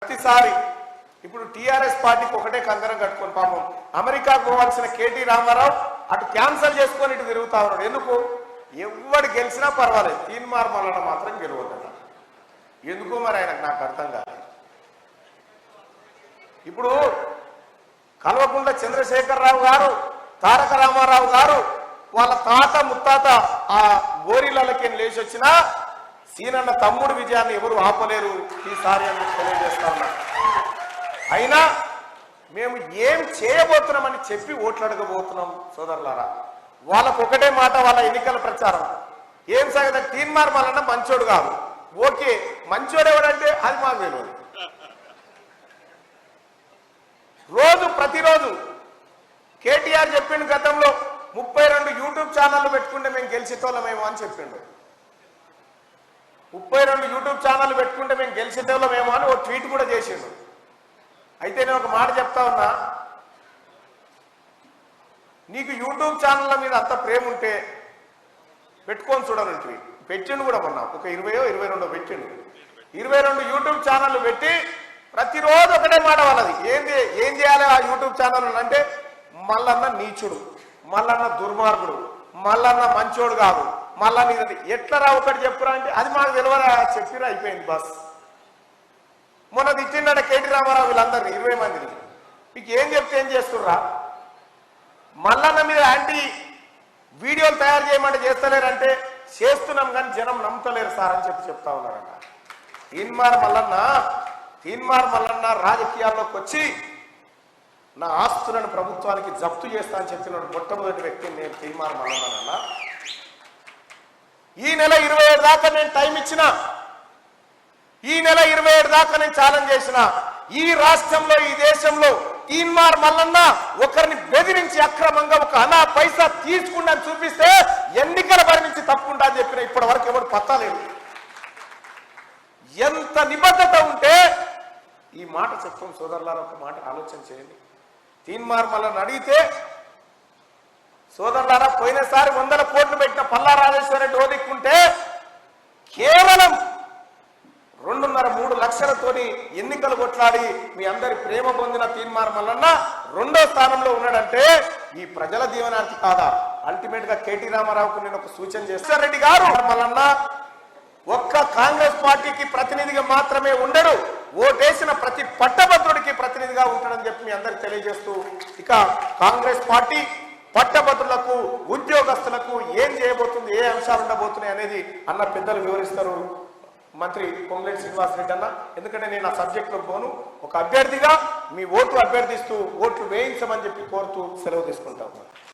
ప్రతిసారి ఇప్పుడు టీఆర్ఎస్ పార్టీకి ఒకటే కందరం కట్టుకొని పాపం అమెరికా పోవాల్సిన కేటీ రామారావు అటు క్యాన్సల్ చేసుకొని ఇటు తిరుగుతా ఉన్నాడు. ఎందుకు? ఎవడు గెలిచినా పర్వాలేదు, తీన్మార్ మల్లన్న మాత్రం గెలవద్దట. ఎందుకు మరి ఆయనకు నాకు అర్థం కాదు. ఇప్పుడు కల్వకుంట్ల చంద్రశేఖరరావు గారు, తారక రామారావు గారు వాళ్ళ తాత ముత్తాత ఆ గోరీలకి లేచి వచ్చినా సీనన్న తమ్ముడు విజయాన్ని ఎవరు ఆపలేరు ఈసారి అని తెలియజేస్తా ఉన్నారు. అయినా మేము ఏం చేయబోతున్నామని చెప్పి ఓట్లు అడగబోతున్నాం సోదరులారా. వాళ్ళకు ఒకటే మాట, వాళ్ళ ఎన్నికల ప్రచారం ఏం సాగదు, తీన్మార్ మల్లన్న మంచోడు కాదు. ఓకే, మంచోడు ఎవడంటే అది మాకు తెలియదు. ప్రతిరోజు కేటీఆర్ చెప్పిండు గతంలో 32 యూట్యూబ్ ఛానళ్ళు పెట్టుకుంటే మేము గెలిచేటోళ్ళమేమో అని చెప్పిండు. 32 యూట్యూబ్ ఛానళ్ళు పెట్టుకుంటే మేము గెలిచేటోళ్ళమేమో అని ఓ ట్వీట్ కూడా చేసిండు. అయితే నేను ఒక మాట చెప్తా ఉన్నా, నీకు యూట్యూబ్ ఛానళ్ళ మీద అంత ప్రేమ ఉంటే పెట్టుకొని చూడను ట్వీట్ పెట్టిండు కూడా మొన్న ఒక 20 22 పెట్టిండు. 22 యూట్యూబ్ ఛానళ్ళు పెట్టి ప్రతిరోజు ఒకటే మాట వాళ్ళది. ఏం చేయాలి ఆ యూట్యూబ్ ఛానల్ అంటే, మల్లన్న నీచుడు, మల్లన్న దుర్మార్గుడు, మల్లన్న మంచోడు కాదు, మల్లన్న ఎట్లరా ఒకటి చెప్పురా అంటే అది మాకు తెలియదా, చెప్పిరా అయిపోయింది బస్. మొన్న తిట్టిండ కేటీ రామారావు వీళ్ళందరినీ 20 మందిని. మీకు ఏం చెప్తే ఏం చేస్తుర్రా? మల్లన్న మీద యాంటీ వీడియోలు తయారు చేయమంటే చేస్తలేరంటే చేస్తున్నాం కానీ జనం నమ్ముతలేరు సార్ అని చెప్తా ఉన్నారంట. తీన్మార్ మల్లన్న రాజకీయాల్లోకి వచ్చి నా ఆస్తులను ప్రభుత్వానికి జప్తు చేస్తా అని చెప్పిన మొట్టమొదటి వ్యక్తిని నేను తీన్మార్ మల్లన్న. ఈ నెల 27 దాకా నేను టైం ఇచ్చిన, ఈ నెల 27 దాకా నేను ఛాలెంజ్ చేసిన. ఈ రాష్ట్రంలో, ఈ దేశంలో తీన్మార్ మల్లన్న ఒకరిని బెదిరించి అక్రమంగా ఒక అనా పైసా తీసుకుండా చూపిస్తే ఎన్నికల బరి నుంచి తప్పుకుంటా అని చెప్పిన. ఇప్పటి వరకు ఎవరు పత్తాలేదు. ఎంత నిబద్ధత ఉంటే ఈ మాట చెప్తాం సోదరులారా. ఒక మాట ఆలోచన చేయండి. తీన్మార్ మల్లన్న అడిగితే సోదరులారా, పోయినసారి 100 కోట్లు పెట్టిన పల్లా రాజేశ్వర రెడ్డి ఓదిక్కుంటే కేవలం 2.5-3 లక్షలతోని ఎన్నికలు కొట్లాడి మీ అందరి ప్రేమ పొందిన తీన్మార్ మల్లన్న 2వ స్థానంలో ఉన్నాడంటే ఈ ప్రజల దీవెనార్థి కాదా? అల్టిమేట్ గా కేటీ రామారావుకు నేను ఒక సూచన చేస్తాను. రెడ్డి గారు మల్లన్న ఒక్క కాంగ్రెస్ పార్టీకి ప్రతినిధిగా మాత్రమే ఉండడు, ఓటేసిన ప్రతి పట్టభద్రుడికి ప్రతినిధిగా ఉంటాడని చెప్పి మీ అందరికి తెలియజేస్తూ, ఇక కాంగ్రెస్ పార్టీ పట్టభద్రులకు, ఉద్యోగస్తులకు ఏం చేయబోతుంది, ఏ అంశాలు ఉండబోతున్నాయి అనేది అన్న పెద్దలు వివరిస్తారు మంత్రి పొంగులేటి శ్రీనివాస్ రెడ్డి అన్న. ఎందుకంటే నేను ఆ సబ్జెక్టులో పోను. ఒక అభ్యర్థిగా మీ ఓట్లు అభ్యర్థిస్తూ ఓట్లు వేయించమని చెప్పి కోరుతూ సెలవు తీసుకుంటాము.